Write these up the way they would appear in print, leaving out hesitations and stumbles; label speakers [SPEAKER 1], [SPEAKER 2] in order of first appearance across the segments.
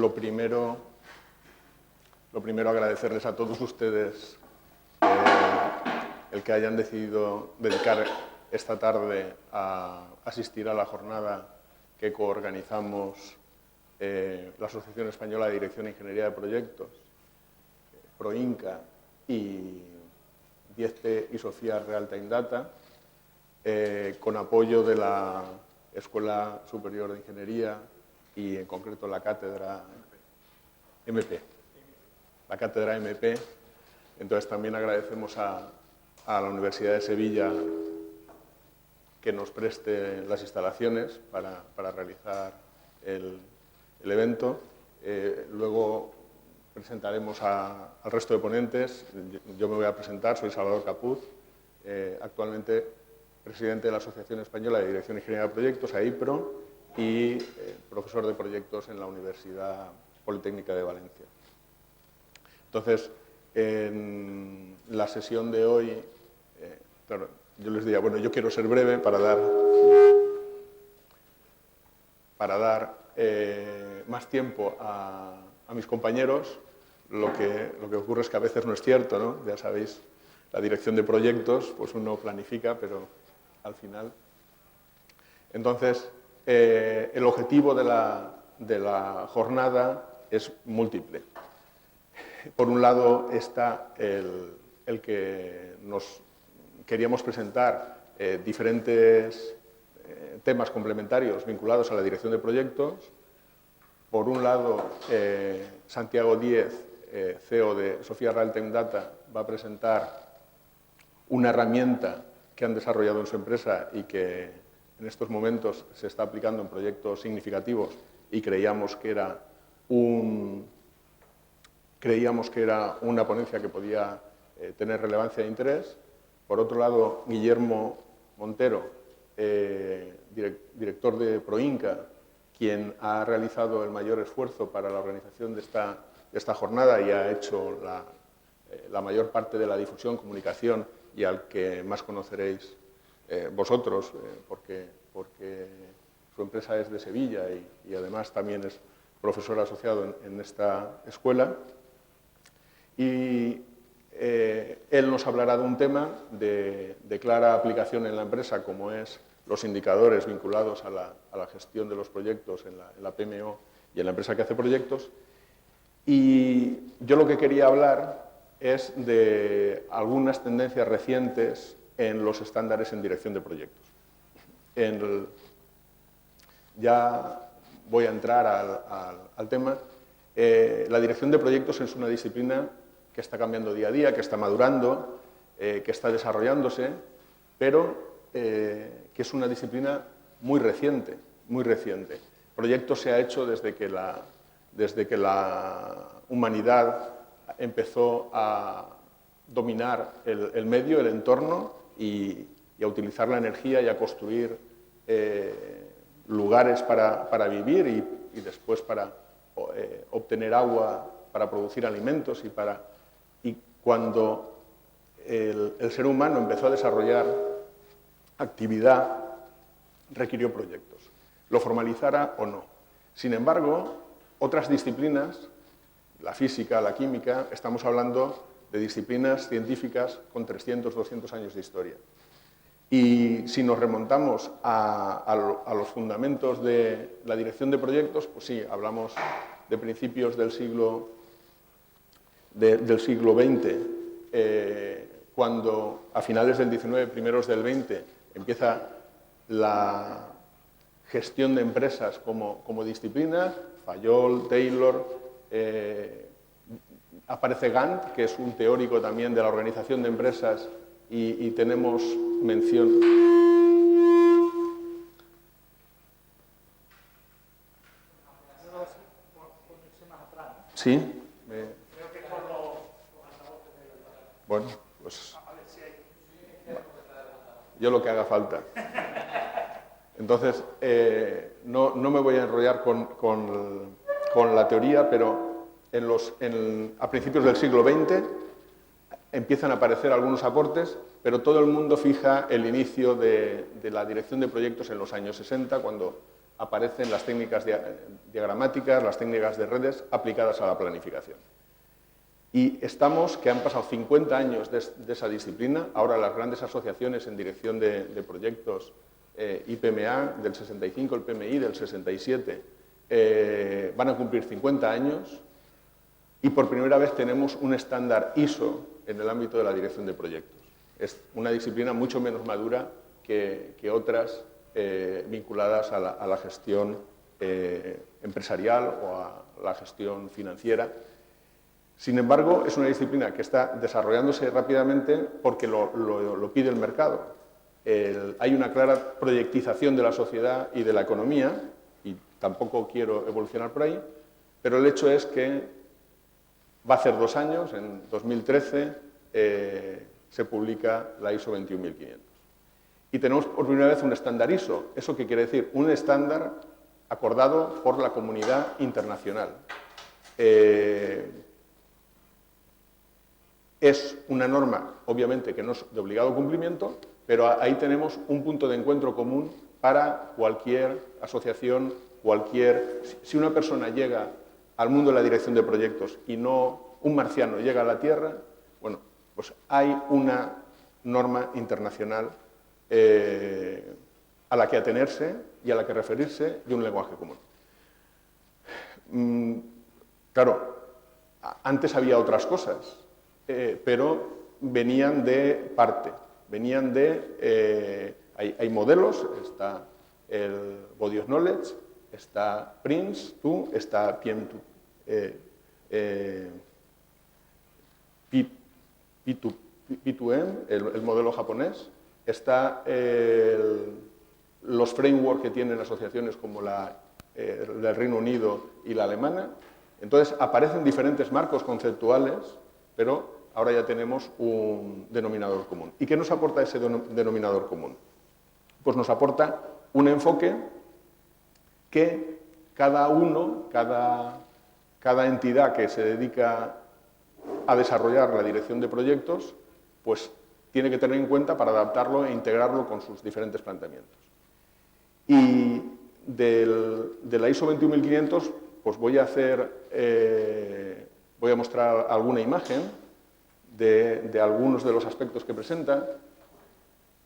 [SPEAKER 1] lo primero agradecerles a todos ustedes el que hayan decidido dedicar esta tarde a asistir a la jornada que coorganizamos la Asociación Española de Dirección e Ingeniería de Proyectos, PROINCA y 10T y Sofía Real Time Data, con apoyo de la Escuela Superior de Ingeniería y en concreto la cátedra MP. La cátedra MP. Entonces también agradecemos a la Universidad de Sevilla que nos preste las instalaciones para realizar el evento. Luego presentaremos al resto de ponentes. Yo me voy a presentar, soy Salvador Capuz, actualmente presidente de la Asociación Española de Dirección e Ingeniería de Proyectos, AIPRO, y profesor de proyectos en la Universidad Politécnica de Valencia. Entonces, en la sesión de hoy, claro, yo les diría, bueno, yo quiero ser breve para dar más tiempo a mis compañeros. Lo que ocurre es que a veces no es cierto, ¿no? Ya sabéis, la dirección de proyectos, pues uno planifica, pero al final. Entonces, el objetivo de la jornada es múltiple. Por un lado está el que nos queríamos presentar diferentes temas complementarios vinculados a la dirección de proyectos. Por un lado, Santiago Díez, CEO de Sofía Real Time Data, va a presentar una herramienta que han desarrollado en su empresa y que en estos momentos se está aplicando en proyectos significativos y creíamos que era una ponencia que podía tener relevancia e interés. Por otro lado, Guillermo Montero, director de PROINCA, quien ha realizado el mayor esfuerzo para la organización de esta jornada y ha hecho la mayor parte de la difusión, comunicación, y al que más conoceréis vosotros, porque su empresa es de Sevilla y además también es profesor asociado en esta escuela. Y él nos hablará de un tema de clara aplicación en la empresa, como es los indicadores vinculados a la gestión de los proyectos en la PMO y en la empresa que hace proyectos. Y yo lo que quería hablar es de algunas tendencias recientes en los estándares en dirección de proyectos. Ya voy a entrar al tema. La dirección de proyectos es una disciplina que está cambiando día a día, que está madurando, que está desarrollándose, pero que es una disciplina muy reciente, muy reciente. Proyectos se ha hecho desde que la humanidad empezó a dominar el medio, el entorno y a utilizar la energía y a construir lugares para vivir y después para obtener agua, para producir alimentos y cuando el ser humano empezó a desarrollar actividad, requirió proyectos, lo formalizara o no. Sin embargo, otras disciplinas, la física, la química, estamos hablando de disciplinas científicas con 300, 200 años de historia. Y si nos remontamos a los fundamentos de la dirección de proyectos, pues sí, hablamos de principios del siglo XX, cuando a finales del XIX, primeros del XX, empieza la gestión de empresas como disciplina, Fayol, Taylor, aparece Gantt, que es un teórico también de la organización de empresas, y tenemos mención. ¿Sí? Bueno, pues yo lo que haga falta. Entonces, no me voy a enrollar con la teoría, pero a principios del siglo XX empiezan a aparecer algunos aportes, pero todo el mundo fija el inicio de la dirección de proyectos en los años 60, cuando aparecen las técnicas diagramáticas, las técnicas de redes aplicadas a la planificación. Y estamos, que han pasado 50 años de esa disciplina, ahora las grandes asociaciones en dirección de proyectos, IPMA del 65, el PMI del 67, van a cumplir 50 años y por primera vez tenemos un estándar ISO en el ámbito de la dirección de proyectos. Es una disciplina mucho menos madura que otras vinculadas a la gestión empresarial o a la gestión financiera. Sin embargo, es una disciplina que está desarrollándose rápidamente porque lo pide el mercado. Hay una clara proyectización de la sociedad y de la economía, y tampoco quiero evolucionar por ahí, pero el hecho es que va a hacer 2 años, en 2013, se publica la ISO 21500. Y tenemos por primera vez un estándar ISO. ¿Eso qué quiere decir? Un estándar acordado por la comunidad internacional. Es una norma, obviamente, que no es de obligado cumplimiento, pero ahí tenemos un punto de encuentro común para cualquier asociación, Si una persona llega al mundo de la dirección de proyectos y no un marciano llega a la Tierra, bueno, pues hay una norma internacional a la que atenerse y a la que referirse y un lenguaje común. Claro, antes había otras cosas, pero venían de parte, venían de... hay modelos, está el Body of Knowledge, está PRINCE2, está P2M, el modelo japonés, está los frameworks que tienen asociaciones como la del Reino Unido y la alemana. Entonces, aparecen diferentes marcos conceptuales, pero ahora ya tenemos un denominador común. ¿Y qué nos aporta ese denominador común? Pues nos aporta un enfoque que cada entidad que se dedica a desarrollar la dirección de proyectos, pues tiene que tener en cuenta para adaptarlo e integrarlo con sus diferentes planteamientos. Y de la ISO 21500, pues voy a mostrar alguna imagen de algunos de los aspectos que presenta,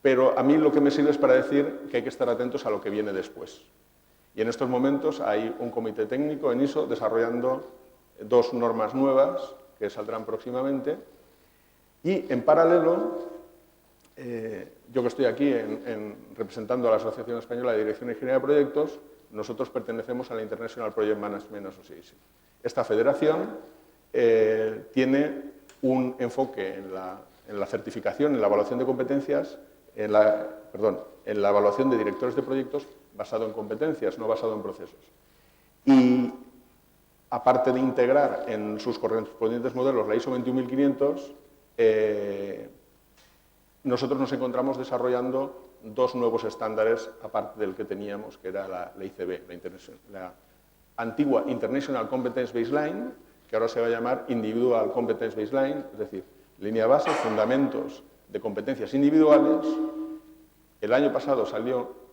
[SPEAKER 1] pero a mí lo que me sirve es para decir que hay que estar atentos a lo que viene después. Y en estos momentos hay un comité técnico en ISO desarrollando 2 normas nuevas que saldrán próximamente. Y en paralelo, yo que estoy aquí representando a la Asociación Española de Dirección e Ingeniería de Proyectos, nosotros pertenecemos a la International Project Management Association. Esta federación tiene un enfoque en la certificación, en la evaluación de competencias, en la evaluación de directores de proyectos basado en competencias, no basado en procesos. Y aparte de integrar en sus correspondientes modelos la ISO 21500, nosotros nos encontramos desarrollando 2 nuevos estándares, aparte del que teníamos, que era la ICB, la antigua International Competence Baseline, que ahora se va a llamar Individual Competence Baseline, es decir, línea base, fundamentos de competencias individuales. El año pasado salió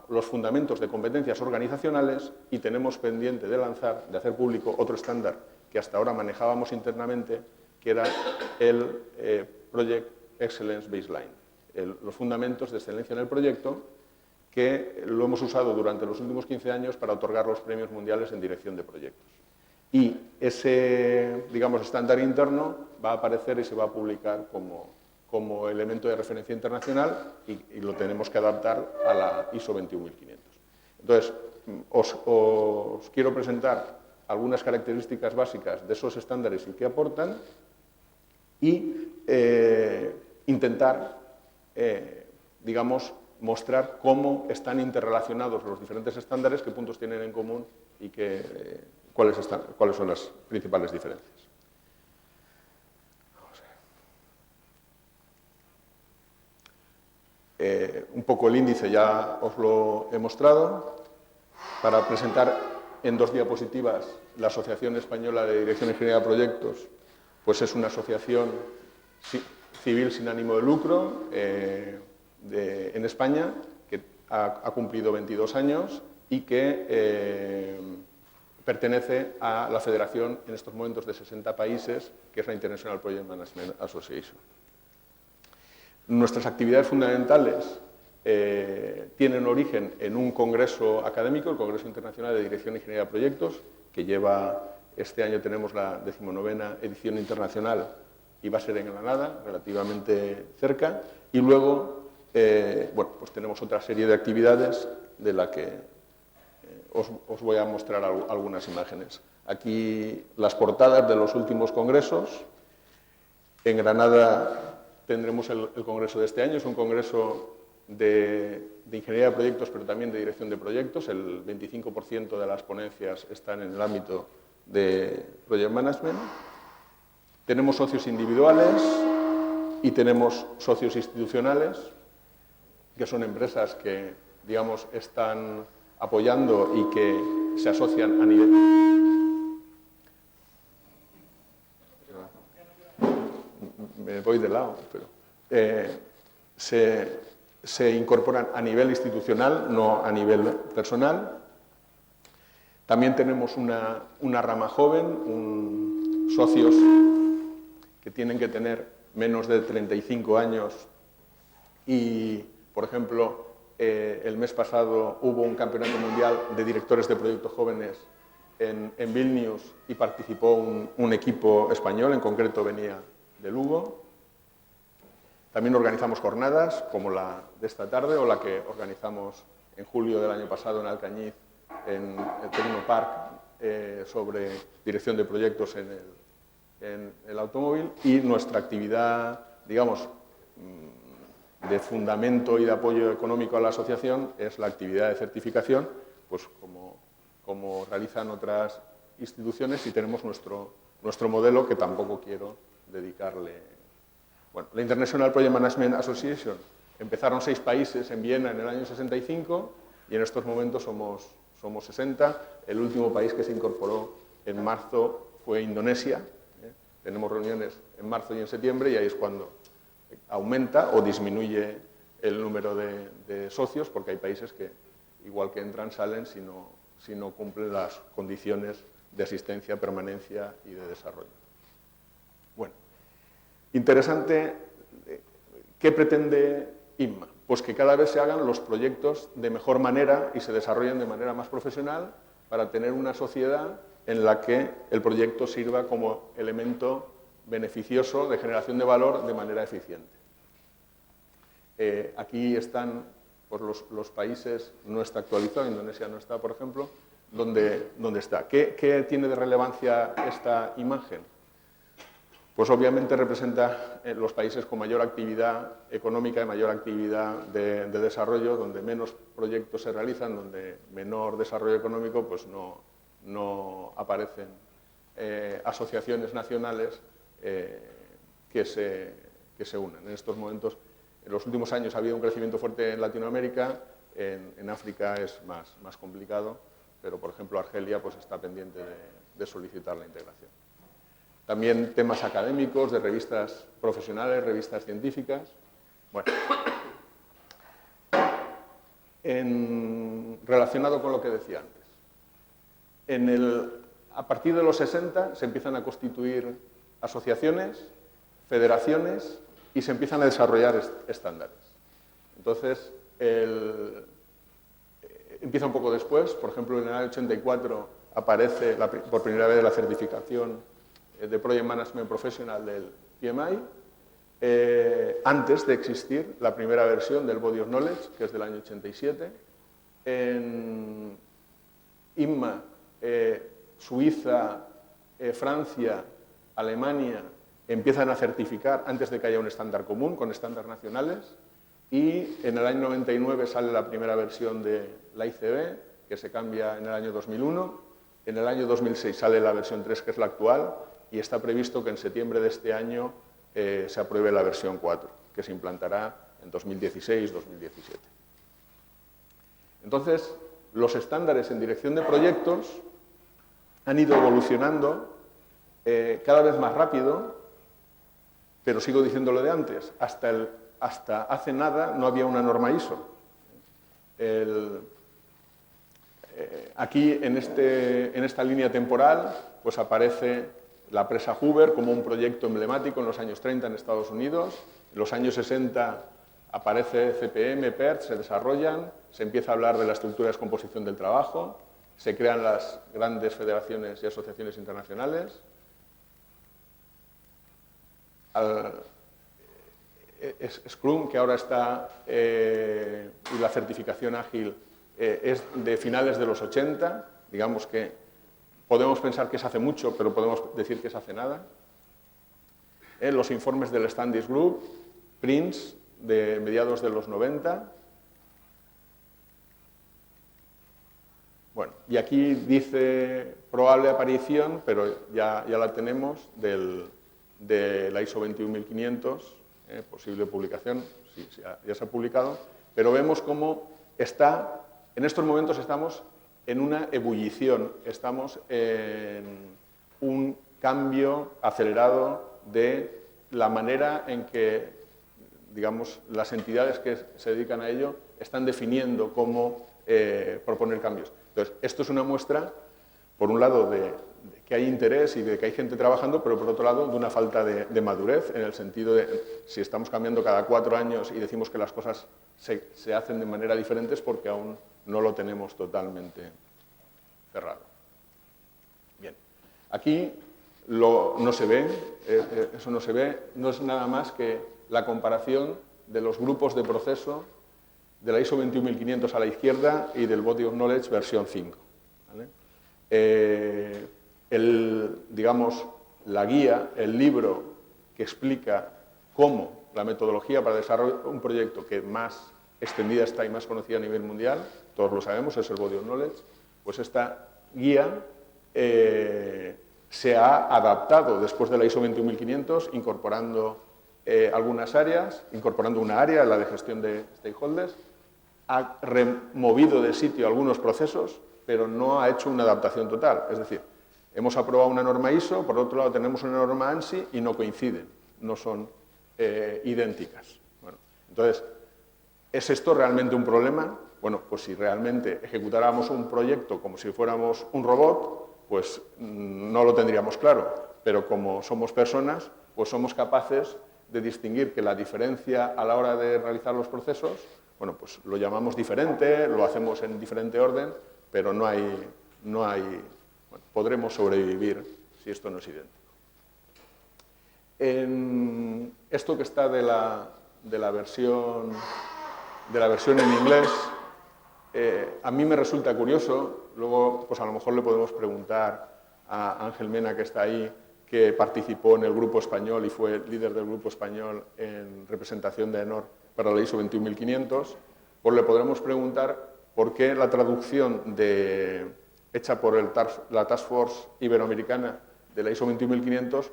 [SPEAKER 1] los fundamentos de competencias organizacionales y tenemos pendiente de lanzar, de hacer público otro estándar que hasta ahora manejábamos internamente, que era el Project Excellence Baseline, los fundamentos de excelencia en el proyecto, que lo hemos usado durante los últimos 15 años para otorgar los premios mundiales en dirección de proyectos. Y ese, digamos, estándar interno va a aparecer y se va a publicar como elemento de referencia internacional y lo tenemos que adaptar a la ISO 21500. Entonces, os quiero presentar algunas características básicas de esos estándares y qué aportan y intentar, digamos, mostrar cómo están interrelacionados los diferentes estándares, qué puntos tienen en común y cuáles son las principales diferencias. Un poco el índice ya os lo he mostrado. Para presentar en 2 diapositivas la Asociación Española de Dirección e Ingeniería de Proyectos, pues es una asociación civil sin ánimo de lucro en España que ha cumplido 22 años y que pertenece a la federación en estos momentos de 60 países, que es la International Project Management Association. Nuestras actividades fundamentales tienen origen en un congreso académico, el Congreso Internacional de Dirección e Ingeniería de Proyectos, que lleva, este año tenemos la 19ª edición internacional y va a ser en Granada, relativamente cerca, y luego bueno, pues tenemos otra serie de actividades de la que os voy a mostrar algunas imágenes. Aquí las portadas de los últimos congresos. En Granada tendremos el congreso de este año, es un congreso de ingeniería de proyectos, pero también de dirección de proyectos. El 25% de las ponencias están en el ámbito de Project Management. Tenemos socios individuales y tenemos socios institucionales, que son empresas que, digamos, están apoyando y que se asocian a nivel... Me voy de lado, pero... se incorporan a nivel institucional, no a nivel personal. También tenemos una rama joven, socios que tienen que tener menos de 35 años y, por ejemplo, el mes pasado hubo un campeonato mundial de directores de proyectos jóvenes en Vilnius y participó un equipo español, en concreto venía de Lugo. También organizamos jornadas como la de esta tarde o la que organizamos en julio del año pasado en Alcañiz, en el Tecnopark, sobre dirección de proyectos en el automóvil, y nuestra actividad, digamos, de fundamento y de apoyo económico a la asociación es la actividad de certificación, pues como realizan otras instituciones, y tenemos nuestro modelo que tampoco quiero dedicarle. Bueno, la International Project Management Association empezaron 6 países en Viena en el año 65 y en estos momentos somos 60. El último país que se incorporó en marzo fue Indonesia. Tenemos reuniones en marzo y en septiembre y ahí es cuando aumenta o disminuye el número de socios, porque hay países que, igual que entran, salen si no cumplen las condiciones de asistencia, permanencia y de desarrollo. Bueno, interesante. ¿Qué pretende INMA? Pues que cada vez se hagan los proyectos de mejor manera y se desarrollen de manera más profesional para tener una sociedad en la que el proyecto sirva como elemento beneficioso de generación de valor de manera eficiente. Aquí están pues, los países, no está actualizado, Indonesia no está, por ejemplo, donde está. ¿Qué tiene de relevancia esta imagen? Pues obviamente representa los países con mayor actividad económica y mayor actividad de desarrollo, donde menos proyectos se realizan, donde menor desarrollo económico, pues no aparecen asociaciones nacionales que se unan. En estos momentos, en los últimos años ha habido un crecimiento fuerte en Latinoamérica, en África es más complicado, pero por ejemplo Argelia pues, está pendiente de solicitar la integración. También temas académicos, de revistas profesionales, revistas científicas. Bueno, relacionado con lo que decía antes. A partir de los 60 se empiezan a constituir asociaciones, federaciones y se empiezan a desarrollar estándares. Entonces, empieza un poco después. Por ejemplo, en el año 84 aparece por primera vez la certificación de Project Management Professional del PMI, antes de existir la primera versión del Body of Knowledge, que es del año 87. En INMA, Suiza, Francia, Alemania empiezan a certificar antes de que haya un estándar común, con estándares nacionales, y en el año 99 sale la primera versión de la ICB, que se cambia en el año 2001. En el año 2006 sale la versión 3, que es la actual, y está previsto que en septiembre de este año se apruebe la versión 4, que se implantará en 2016-2017. Entonces, los estándares en dirección de proyectos han ido evolucionando cada vez más rápido, pero sigo diciendo lo de antes, hasta hace nada no había una norma ISO. Aquí, en esta línea temporal, pues aparece la presa Hoover como un proyecto emblemático en los años 30 en Estados Unidos. En los años 60 aparece CPM, PERT, se desarrollan, se empieza a hablar de la estructura de descomposición del trabajo, se crean las grandes federaciones y asociaciones internacionales. Scrum, que ahora está, y la certificación ágil es de finales de los 80, digamos que podemos pensar que se hace mucho, pero podemos decir que se hace nada. Los informes del Standish Group, Prince, de mediados de los 90. Bueno, y aquí dice probable aparición, pero ya la tenemos, de la ISO 21500, posible publicación, sí, ya se ha publicado, pero vemos cómo en estos momentos estamos en una ebullición, estamos en un cambio acelerado de la manera en que, digamos, las entidades que se dedican a ello están definiendo cómo proponer cambios. Entonces, esto es una muestra, por un lado, de que hay interés y de que hay gente trabajando, pero por otro lado, de una falta de madurez, en el sentido de si estamos cambiando cada 4 años y decimos que las cosas se hacen de manera diferente, es porque aún no lo tenemos totalmente cerrado. Bien, aquí no se ve, eso no se ve, no es nada más que la comparación de los grupos de proceso de la ISO 21500 a la izquierda y del Body of Knowledge versión 5. ¿Vale? Digamos, la guía, el libro que explica cómo la metodología para desarrollar un proyecto que más extendida está y más conocida a nivel mundial, todos lo sabemos, es el Body of Knowledge, pues esta guía se ha adaptado después de la ISO 21500, incorporando algunas áreas, incorporando una área, la de gestión de stakeholders, ha removido de sitio algunos procesos, pero no ha hecho una adaptación total. Es decir, hemos aprobado una norma ISO, por otro lado tenemos una norma ANSI y no coinciden, no son idénticas. Bueno, entonces, ¿es esto realmente un problema? Bueno, pues si realmente ejecutáramos un proyecto como si fuéramos un robot, pues no lo tendríamos claro, pero como somos personas, pues somos capaces de distinguir que la diferencia a la hora de realizar los procesos, bueno, pues lo llamamos diferente, lo hacemos en diferente orden, pero bueno, podremos sobrevivir si esto no es idéntico. En esto que está de la versión en inglés, a mí me resulta curioso, luego pues a lo mejor le podemos preguntar a Ángel Mena, que está ahí, que participó en el grupo español y fue líder del grupo español en representación de AENOR para la ISO 21500, pues le podremos preguntar por qué la traducción hecha por la Task Force Iberoamericana de la ISO 21500,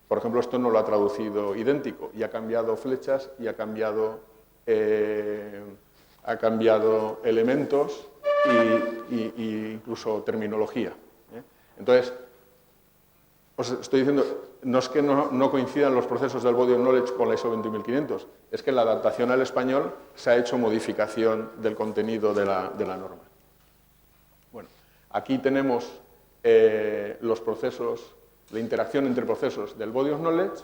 [SPEAKER 1] por ejemplo, esto no lo ha traducido idéntico y ha cambiado flechas y ha cambiado elementos e incluso terminología. Entonces, os estoy diciendo, no es que no coincidan los procesos del Body of Knowledge con la ISO 21500, es que en la adaptación al español se ha hecho modificación del contenido de la norma. Bueno, aquí tenemos los procesos, la interacción entre procesos del Body of Knowledge.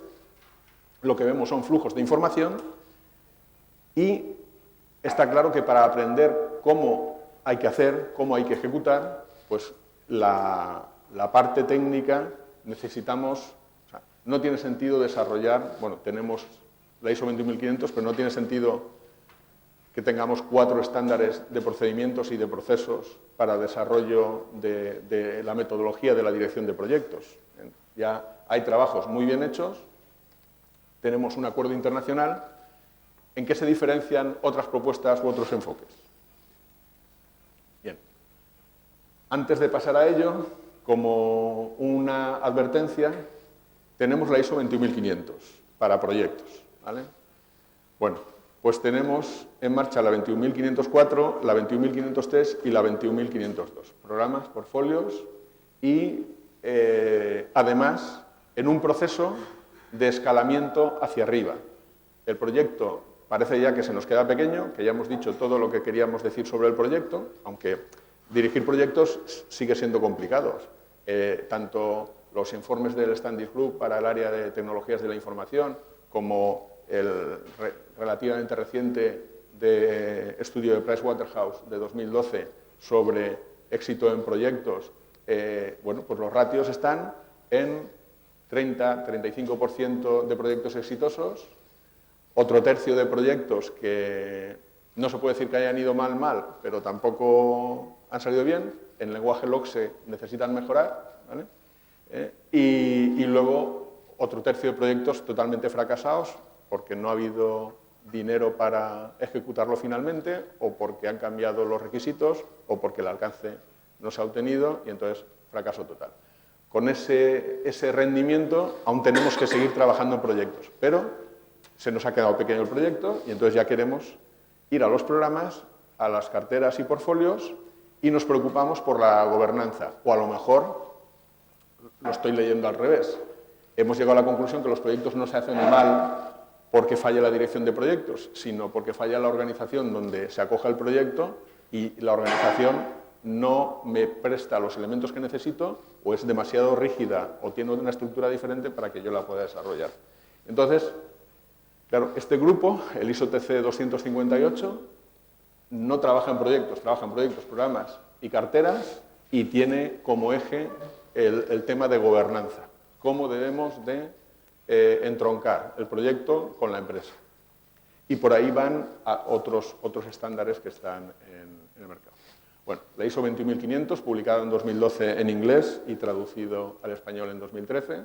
[SPEAKER 1] Lo que vemos son flujos de información y está claro que para aprender cómo hay que hacer, cómo hay que ejecutar, pues la parte técnica necesitamos, no tiene sentido desarrollar, bueno, tenemos la ISO 21500, pero no tiene sentido que tengamos 4 estándares de procedimientos y de procesos para desarrollo de la metodología de la dirección de proyectos. Ya hay trabajos muy bien hechos, tenemos un acuerdo internacional. ¿En qué se diferencian otras propuestas u otros enfoques? Bien. Antes de pasar a ello, como una advertencia, tenemos la ISO 21500 para proyectos, ¿vale? Bueno, pues tenemos en marcha la 21504, la 21503 y la 21502. Programas, portfolios y, además, en un proceso de escalamiento hacia arriba. El proyecto parece ya que se nos queda pequeño, que ya hemos dicho todo lo que queríamos decir sobre el proyecto, aunque dirigir proyectos sigue siendo complicado. Tanto los informes del Standish Group para el área de tecnologías de la información, como el relativamente reciente estudio de Pricewaterhouse de 2012 sobre éxito en proyectos, bueno, pues los ratios están en 30-35% de proyectos exitosos, otro tercio de proyectos que no se puede decir que hayan ido mal, pero tampoco han salido bien, en lenguaje LOCSE necesitan mejorar, ¿vale? Y luego otro tercio de proyectos totalmente fracasados porque no ha habido dinero para ejecutarlo finalmente, o porque han cambiado los requisitos, o porque el alcance no se ha obtenido, y entonces fracaso total. Con ese rendimiento aún tenemos que seguir trabajando en proyectos, pero se nos ha quedado pequeño el proyecto y entonces ya queremos ir a los programas, a las carteras y portfolios, y nos preocupamos por la gobernanza, o a lo mejor lo estoy leyendo al revés. Hemos llegado a la conclusión que los proyectos no se hacen mal porque falla la dirección de proyectos, sino porque falla la organización donde se acoge el proyecto y la organización no me presta los elementos que necesito, o es demasiado rígida o tiene una estructura diferente para que yo la pueda desarrollar. Entonces, claro, este grupo, el ISO TC 258, no trabaja en proyectos, trabaja en proyectos, programas y carteras, y tiene como eje el tema de gobernanza. Cómo debemos de entroncar el proyecto con la empresa. Y por ahí van a otros estándares que están en el mercado. Bueno, la ISO 21500, publicada en 2012 en inglés y traducido al español en 2013.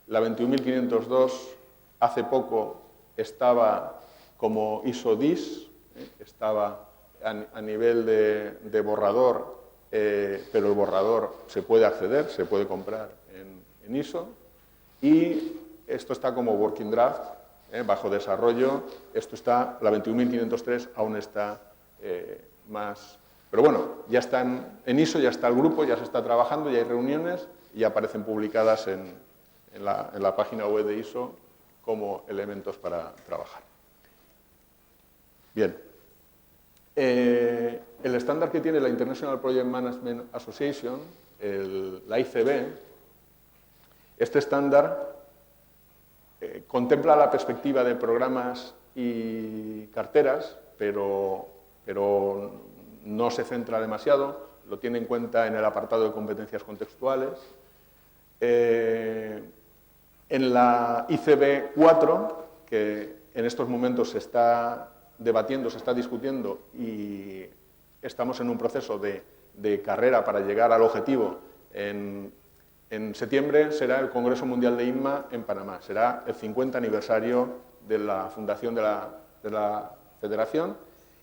[SPEAKER 1] La 21502, hace poco, estaba como ISO DIS, estaba a nivel de borrador, pero el borrador se puede acceder, se puede comprar en ISO. Y esto está como working draft, bajo desarrollo. Esto está, la 21503 aún está más... Pero bueno, ya están en ISO, ya está el grupo, ya se está trabajando, ya hay reuniones y ya aparecen publicadas en la página web de ISO como elementos para trabajar. Bien. El estándar que tiene la International Project Management Association, la ICB, este estándar contempla la perspectiva de programas y carteras, pero no se centra demasiado, lo tiene en cuenta en el apartado de competencias contextuales. En la ICB 4, que en estos momentos se está debatiendo, se está discutiendo, y estamos en un proceso de carrera para llegar al objetivo. En septiembre será el Congreso Mundial de INMA en Panamá, será el 50 aniversario de la fundación de la federación,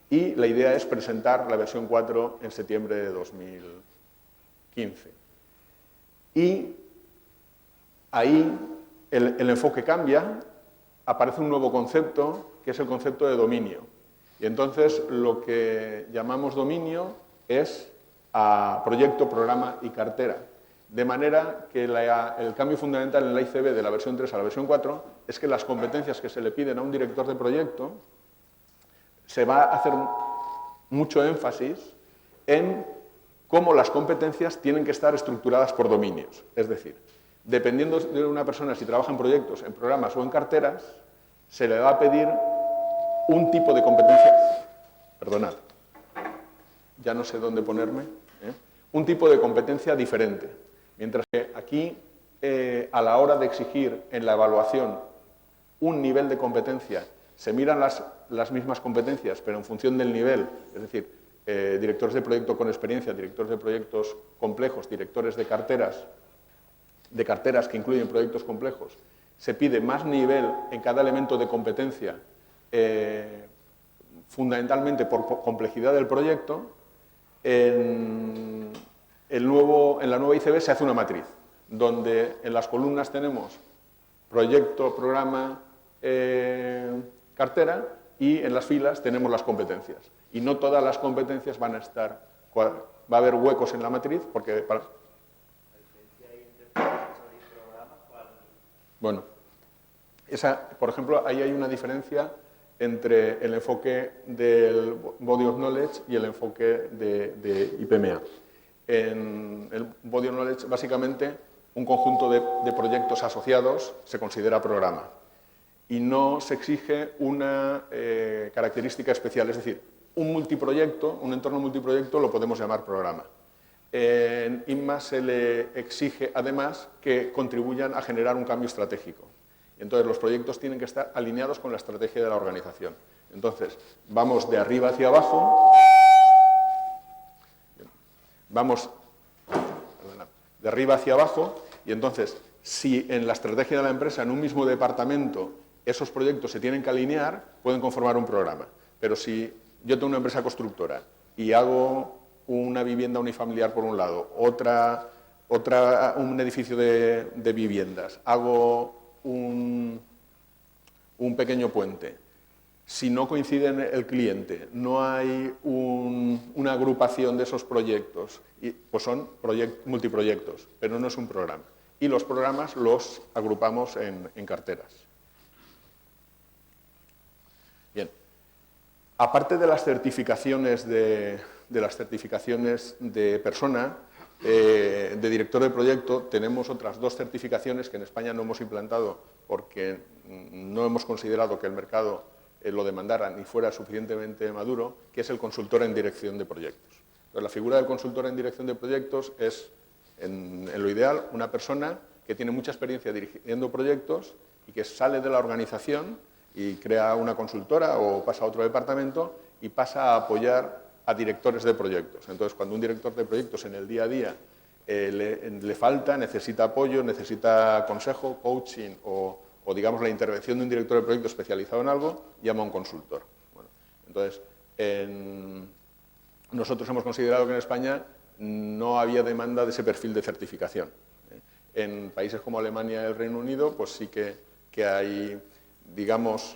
[SPEAKER 1] y la idea es presentar la versión 4 en septiembre de 2015. Y ahí el enfoque cambia, aparece un nuevo concepto, que es el concepto de dominio. Y entonces lo que llamamos dominio es a proyecto, programa y cartera. De manera que el cambio fundamental en la ICB de la versión 3 a la versión 4 es que las competencias que se le piden a un director de proyecto se va a hacer mucho énfasis en cómo las competencias tienen que estar estructuradas por dominios. Es decir, dependiendo de una persona si trabaja en proyectos, en programas o en carteras, se le va a pedir un tipo de competencia. Perdonad, ya no sé dónde ponerme. Un tipo de competencia diferente. Mientras que aquí, a la hora de exigir en la evaluación un nivel de competencia, se miran las mismas competencias, pero en función del nivel, es decir, directores de proyecto con experiencia, directores de proyectos complejos, directores de carteras que incluyen proyectos complejos, se pide más nivel en cada elemento de competencia, fundamentalmente por complejidad del proyecto. En la nueva ICB se hace una matriz, donde en las columnas tenemos proyecto, programa, cartera, y en las filas tenemos las competencias. Y no todas las competencias van a estar, va a haber huecos en la matriz, porque... Bueno, por ejemplo, ahí hay una diferencia entre el enfoque del Body of Knowledge y el enfoque de IPMA. En el Body of Knowledge, básicamente, un conjunto de proyectos asociados se considera programa y no se exige una característica especial, es decir, un multiproyecto, un entorno multiproyecto lo podemos llamar programa. En INMA se le exige, además, que contribuyan a generar un cambio estratégico. Entonces, los proyectos tienen que estar alineados con la estrategia de la organización. Entonces, vamos de arriba hacia abajo, de arriba hacia abajo, y entonces, si en la estrategia de la empresa, en un mismo departamento, esos proyectos se tienen que alinear, pueden conformar un programa. Pero si yo tengo una empresa constructora y hago una vivienda unifamiliar por un lado, un edificio de viviendas, hago un pequeño puente, si no coincide el cliente, no hay una agrupación de esos proyectos, pues son multiproyectos, pero no es un programa. Y los programas los agrupamos en carteras. Bien. Aparte de las certificaciones de persona, de director de proyecto, tenemos otras 2 certificaciones que en España no hemos implantado porque no hemos considerado que el mercado lo demandara ni fuera suficientemente maduro, que es el consultor en dirección de proyectos. Entonces, la figura del consultor en dirección de proyectos es, en lo ideal, una persona que tiene mucha experiencia dirigiendo proyectos y que sale de la organización y crea una consultora o pasa a otro departamento y pasa a apoyar a directores de proyectos. Entonces, cuando un director de proyectos en el día a día le falta, necesita apoyo, necesita consejo, coaching o digamos la intervención de un director de proyecto especializado en algo, llama a un consultor. Bueno, entonces, nosotros hemos considerado que en España no había demanda de ese perfil de certificación. En países como Alemania y el Reino Unido, pues sí que hay, digamos,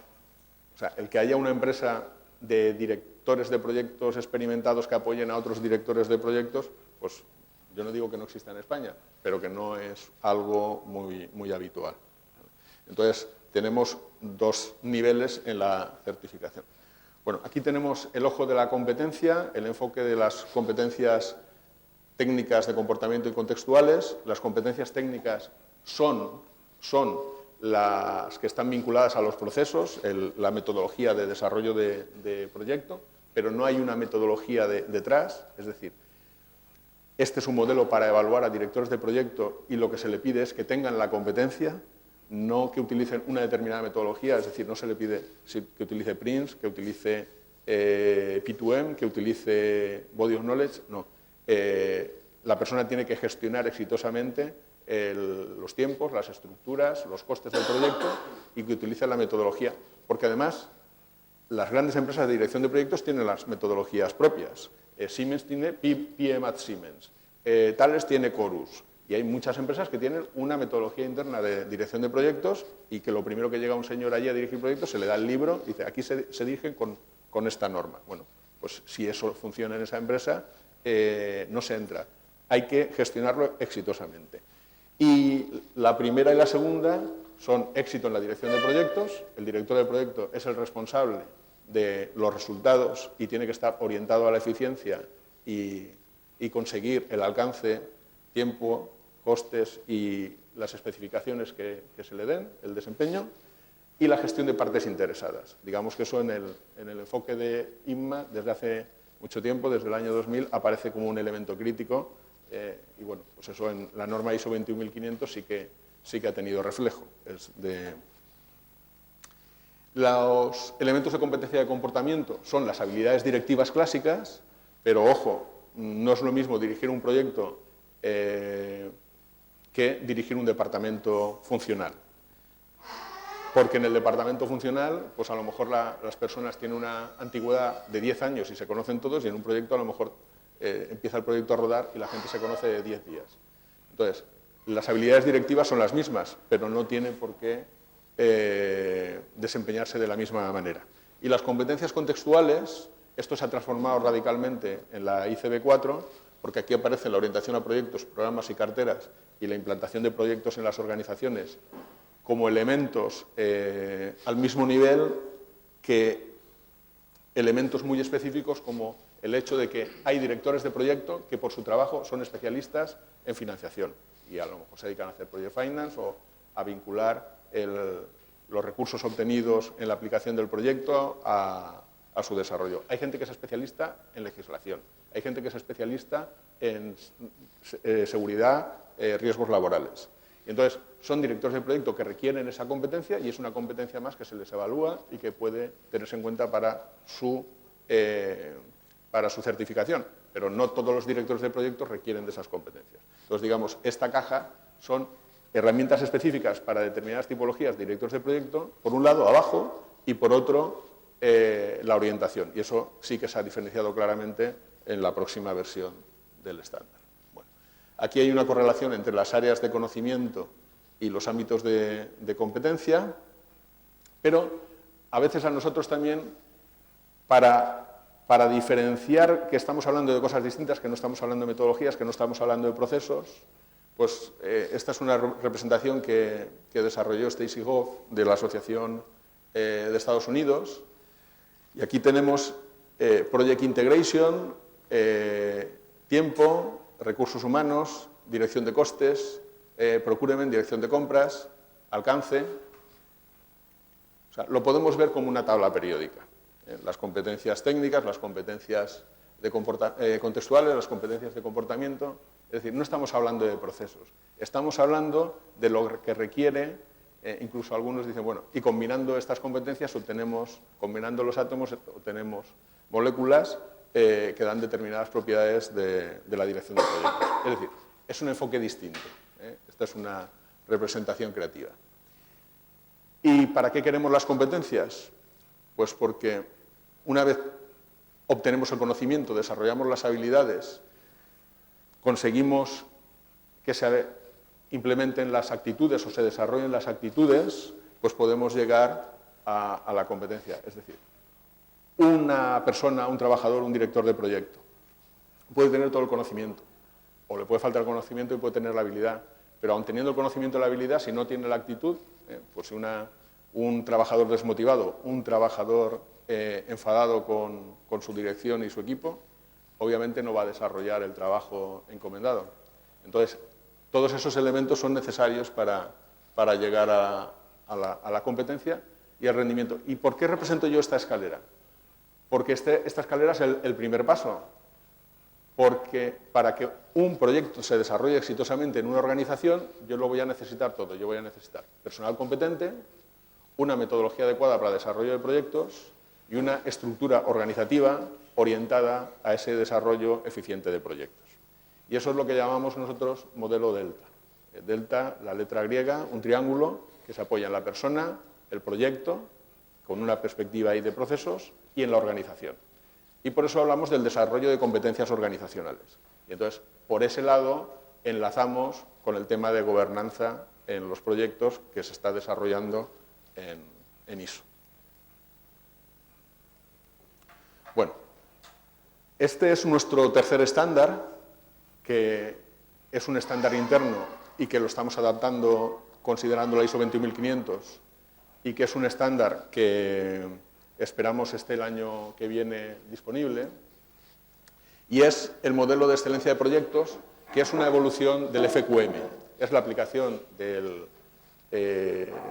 [SPEAKER 1] o sea, el que haya una empresa de directores de proyectos experimentados que apoyen a otros directores de proyectos, pues yo no digo que no exista en España, pero que no es algo muy habitual. Entonces, tenemos 2 niveles en la certificación. Bueno, aquí tenemos el ojo de la competencia, el enfoque de las competencias técnicas de comportamiento y contextuales. Las competencias técnicas son las que están vinculadas a los procesos, la metodología de desarrollo de proyecto, pero no hay una metodología detrás, es decir, este es un modelo para evaluar a directores de proyecto y lo que se le pide es que tengan la competencia, no que utilicen una determinada metodología, es decir, no se le pide que utilice PRINCE, que utilice P2M, que utilice Body of Knowledge, no. La persona tiene que gestionar exitosamente los tiempos, las estructuras, los costes del proyecto y que utilice la metodología, porque además las grandes empresas de dirección de proyectos tienen las metodologías propias. Siemens tiene PM at Siemens, Thales tiene Chorus, y hay muchas empresas que tienen una metodología interna de dirección de proyectos y que lo primero que llega un señor allí a dirigir proyectos se le da el libro y dice, aquí se dirige con esta norma. Bueno, pues si eso funciona en esa empresa, no se entra. Hay que gestionarlo exitosamente. Y la primera y la segunda son éxito en la dirección de proyectos. El director de proyecto es el responsable de los resultados y tiene que estar orientado a la eficiencia y conseguir el alcance, tiempo, costes y las especificaciones que se le den, el desempeño, y la gestión de partes interesadas. Digamos que eso en el enfoque de INMA, desde hace mucho tiempo, desde el año 2000, aparece como un elemento crítico y bueno, pues eso en la norma ISO 21500 sí que ha tenido reflejo. Los elementos de competencia de comportamiento son las habilidades directivas clásicas, pero ojo, no es lo mismo dirigir un proyecto que dirigir un departamento funcional. Porque en el departamento funcional, pues a lo mejor las personas tienen una antigüedad de 10 años y se conocen todos, y en un proyecto a lo mejor empieza el proyecto a rodar y la gente se conoce de 10 días. Entonces, las habilidades directivas son las mismas, pero no tienen por qué desempeñarse de la misma manera. Y las competencias contextuales, esto se ha transformado radicalmente en la ICB4, porque aquí aparece la orientación a proyectos, programas y carteras y la implantación de proyectos en las organizaciones como elementos al mismo nivel que elementos muy específicos como el hecho de que hay directores de proyecto que por su trabajo son especialistas en financiación y a lo mejor se dedican a hacer project finance o a vincular los recursos obtenidos en la aplicación del proyecto a su desarrollo. Hay gente que es especialista en legislación, hay gente que es especialista en seguridad, riesgos laborales. Y entonces, son directores de proyecto que requieren esa competencia y es una competencia más que se les evalúa y que puede tenerse en cuenta para su certificación. Pero no todos los directores de proyectos requieren de esas competencias. Entonces, digamos, esta caja son herramientas específicas para determinadas tipologías de directores de proyecto, por un lado, abajo, y por otro, la orientación. Y eso sí que se ha diferenciado claramente en la próxima versión del estándar. Bueno, aquí hay una correlación entre las áreas de conocimiento y los ámbitos de competencia, pero a veces a nosotros también, para diferenciar que estamos hablando de cosas distintas, que no estamos hablando de metodologías, que no estamos hablando de procesos, pues esta es una representación que desarrolló Stacy Hoff de la Asociación de Estados Unidos. Y aquí tenemos Project Integration, tiempo, recursos humanos, dirección de costes, procurement, dirección de compras, alcance. O sea, lo podemos ver como una tabla periódica. Las competencias técnicas, las competencias contextuales, las competencias de comportamiento. Es decir, no estamos hablando de procesos, estamos hablando de lo que requiere, incluso algunos dicen, bueno, y combinando estas competencias combinando los átomos, obtenemos moléculas que dan determinadas propiedades de la dirección del proyecto. Es decir, es un enfoque distinto. Esta es una representación creativa. ¿Y para qué queremos las competencias? Pues porque una vez obtenemos el conocimiento, desarrollamos las habilidades, conseguimos que se implementen las actitudes o se desarrollen las actitudes, pues podemos llegar a la competencia. Es decir, una persona, un trabajador, un director de proyecto puede tener todo el conocimiento, o le puede faltar el conocimiento y puede tener la habilidad, pero aun teniendo el conocimiento y la habilidad, si no tiene la actitud, pues si un trabajador desmotivado, un trabajador enfadado con su dirección y su equipo, obviamente no va a desarrollar el trabajo encomendado. Entonces, todos esos elementos son necesarios para llegar a la competencia y al rendimiento. ¿Y por qué represento yo esta escalera? Porque esta escalera es el primer paso. Porque para que un proyecto se desarrolle exitosamente en una organización, yo lo voy a necesitar todo. Yo voy a necesitar personal competente, una metodología adecuada para el desarrollo de proyectos y una estructura organizativa orientada a ese desarrollo eficiente de proyectos. Y eso es lo que llamamos nosotros modelo Delta. Delta, la letra griega, un triángulo que se apoya en la persona, el proyecto, con una perspectiva ahí de procesos, y en la organización. Y por eso hablamos del desarrollo de competencias organizacionales. Y entonces, por ese lado, enlazamos con el tema de gobernanza en los proyectos que se está desarrollando en ISO. Bueno, este es nuestro tercer estándar, que es un estándar interno y que lo estamos adaptando considerando la ISO 21500 y que es un estándar que esperamos esté el año que viene disponible, y es el modelo de excelencia de proyectos, que es una evolución del FQM. Es la aplicación del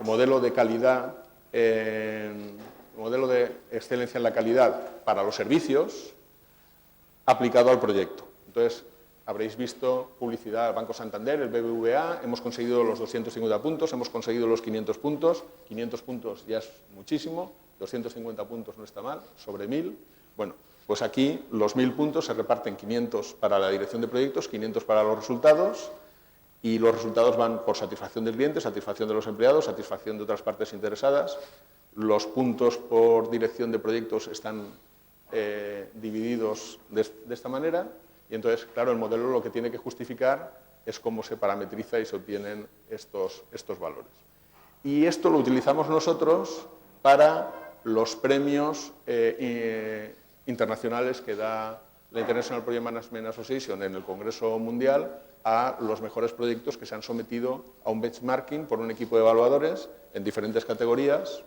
[SPEAKER 1] modelo de calidad, modelo de excelencia en la calidad para los servicios, aplicado al proyecto. Entonces, habréis visto publicidad del Banco Santander, el BBVA, hemos conseguido los 250 puntos, hemos conseguido los 500 puntos, 500 puntos ya es muchísimo, 250 puntos no está mal, sobre 1000. Bueno, pues aquí los 1000 puntos se reparten 500 para la dirección de proyectos, 500 para los resultados, y los resultados van por satisfacción del cliente, satisfacción de los empleados, satisfacción de otras partes interesadas. Los puntos por dirección de proyectos están divididos de esta manera, y entonces, claro, el modelo lo que tiene que justificar es cómo se parametriza y se obtienen estos valores. Y esto lo utilizamos nosotros para los premios internacionales que da la International Project Management Association en el Congreso Mundial a los mejores proyectos que se han sometido a un benchmarking por un equipo de evaluadores en diferentes categorías.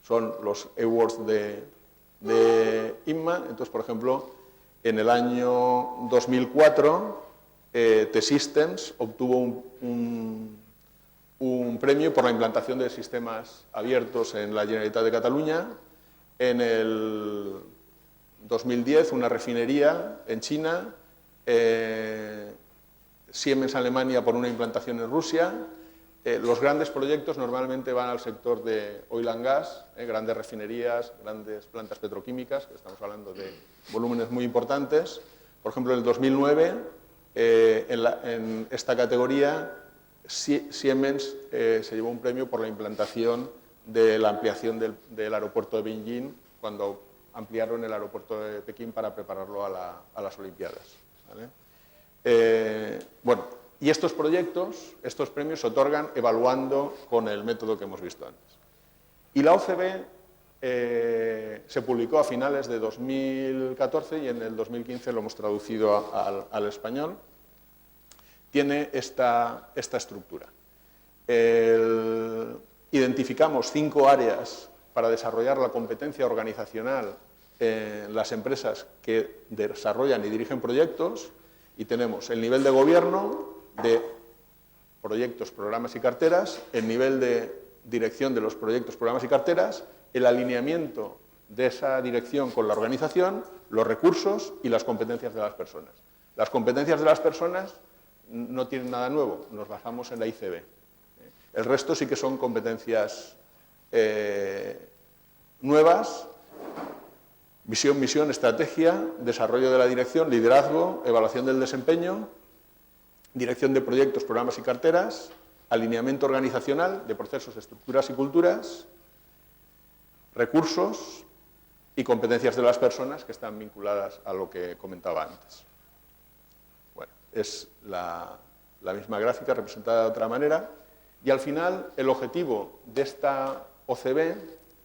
[SPEAKER 1] son los awards de INMA. Entonces, por ejemplo, en el año 2004, T-Systems obtuvo un premio por la implantación de sistemas abiertos en la Generalitat de Cataluña. En el 2010, una refinería en China, Siemens Alemania por una implantación en Rusia. Los grandes proyectos normalmente van al sector de oil and gas, grandes refinerías, grandes plantas petroquímicas, que estamos hablando de volúmenes muy importantes. Por ejemplo, en el 2009, en esta categoría, Siemens se llevó un premio por la implantación de la ampliación del aeropuerto de Beijing, cuando ampliaron el aeropuerto de Pekín para prepararlo a las Olimpiadas, ¿vale? Bueno, y estos proyectos, estos premios se otorgan evaluando con el método que hemos visto antes. Y la OCB se publicó a finales de 2014 y en el 2015 lo hemos traducido al español. Tiene esta estructura. Identificamos 5 áreas para desarrollar la competencia organizacional en las empresas que desarrollan y dirigen proyectos, y tenemos el nivel de gobierno de proyectos, programas y carteras, el nivel de dirección de los proyectos, programas y carteras, el alineamiento de esa dirección con la organización, los recursos y las competencias de las personas. Las competencias de las personas no tienen nada nuevo, nos basamos en la ICB. El resto sí que son competencias nuevas: visión, misión, estrategia, desarrollo de la dirección, liderazgo, evaluación del desempeño, dirección de proyectos, programas y carteras, alineamiento organizacional de procesos, estructuras y culturas, recursos y competencias de las personas, que están vinculadas a lo que comentaba antes. Bueno, es la misma gráfica representada de otra manera, y al final el objetivo de esta OCB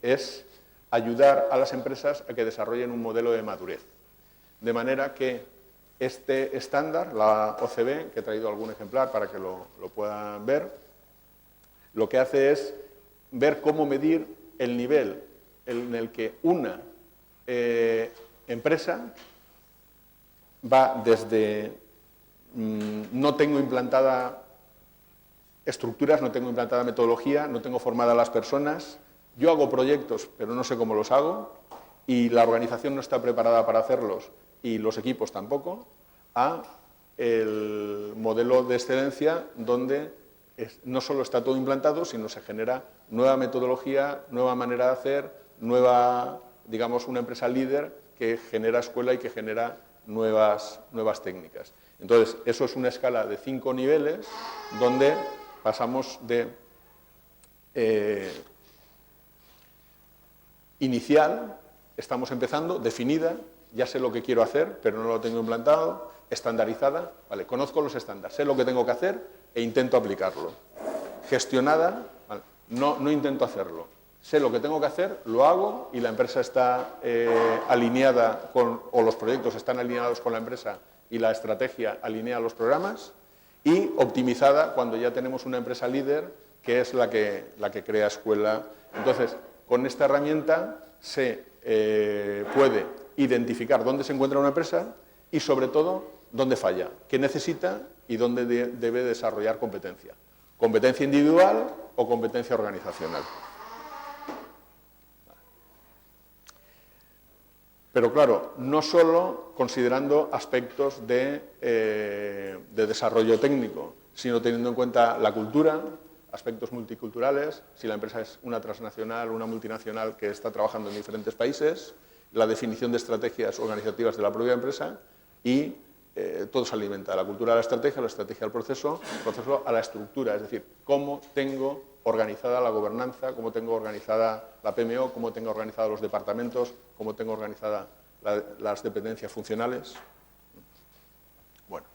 [SPEAKER 1] es ayudar a las empresas a que desarrollen un modelo de madurez, de manera que este estándar, la OCB, que he traído algún ejemplar para que lo puedan ver, lo que hace es ver cómo medir el nivel en el que una empresa va desde no tengo implantada estructuras, no tengo implantada metodología, no tengo formada a las personas, yo hago proyectos pero no sé cómo los hago y la organización no está preparada para hacerlos y los equipos tampoco, a el modelo de excelencia donde no solo está todo implantado, sino se genera nueva metodología, nueva manera de hacer, nueva, digamos, una empresa líder que genera escuela y que genera nuevas técnicas. Entonces, eso es una escala de 5 niveles donde pasamos de inicial, estamos empezando, definida, ya sé lo que quiero hacer, pero no lo tengo implantado, estandarizada, vale, conozco los estándares, sé lo que tengo que hacer e intento aplicarlo. Gestionada, vale, no intento hacerlo, sé lo que tengo que hacer, lo hago y la empresa está alineada con, o los proyectos están alineados con la empresa y la estrategia alinea los programas, y optimizada cuando ya tenemos una empresa líder que es la que crea escuela. Entonces, con esta herramienta se puede identificar dónde se encuentra una empresa y, sobre todo, dónde falla, qué necesita y dónde debe desarrollar competencia. Competencia individual o competencia organizacional. Pero claro, no solo considerando aspectos de desarrollo técnico, sino teniendo en cuenta la cultura, aspectos multiculturales, si la empresa es una transnacional o una multinacional que está trabajando en diferentes países, la definición de estrategias organizativas de la propia empresa y todo se alimenta de la cultura a la estrategia al proceso, el proceso a la estructura, es decir, cómo tengo organizada la gobernanza, cómo tengo organizada la PMO, cómo tengo organizados los departamentos, cómo tengo organizadas las dependencias funcionales. Bueno.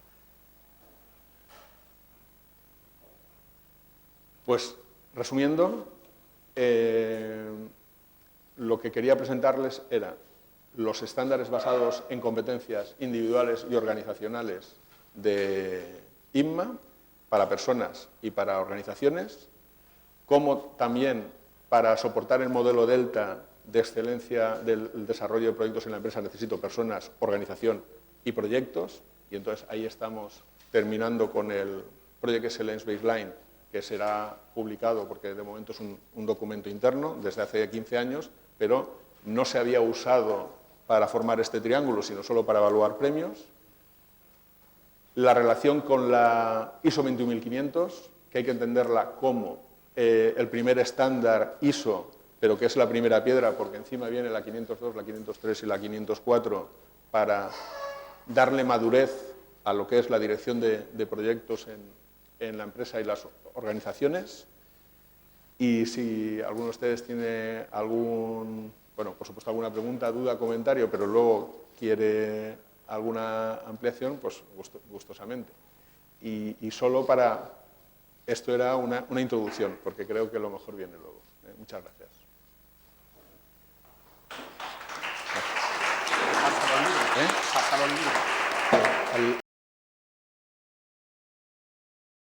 [SPEAKER 1] Pues, resumiendo, lo que quería presentarles era los estándares basados en competencias individuales y organizacionales de INMA para personas y para organizaciones, cómo también para soportar el modelo Delta de excelencia del desarrollo de proyectos en la empresa necesito personas, organización y proyectos, y entonces ahí estamos terminando con el Project Excellence Baseline, que será publicado, porque de momento es un documento interno desde hace 15 años, pero no se había usado para formar este triángulo, sino solo para evaluar premios. La relación con la ISO 21500, que hay que entenderla como el primer estándar ISO, pero que es la primera piedra, porque encima viene la 502, la 503 y la 504, para darle madurez a lo que es la dirección de proyectos en la empresa y las organizaciones. Y si alguno de ustedes tiene por supuesto alguna pregunta, duda, comentario, pero luego quiere alguna ampliación, pues gustosamente. Y solo para... Esto era una introducción, porque creo que lo mejor viene luego. Muchas gracias.
[SPEAKER 2] Pásalo al libro.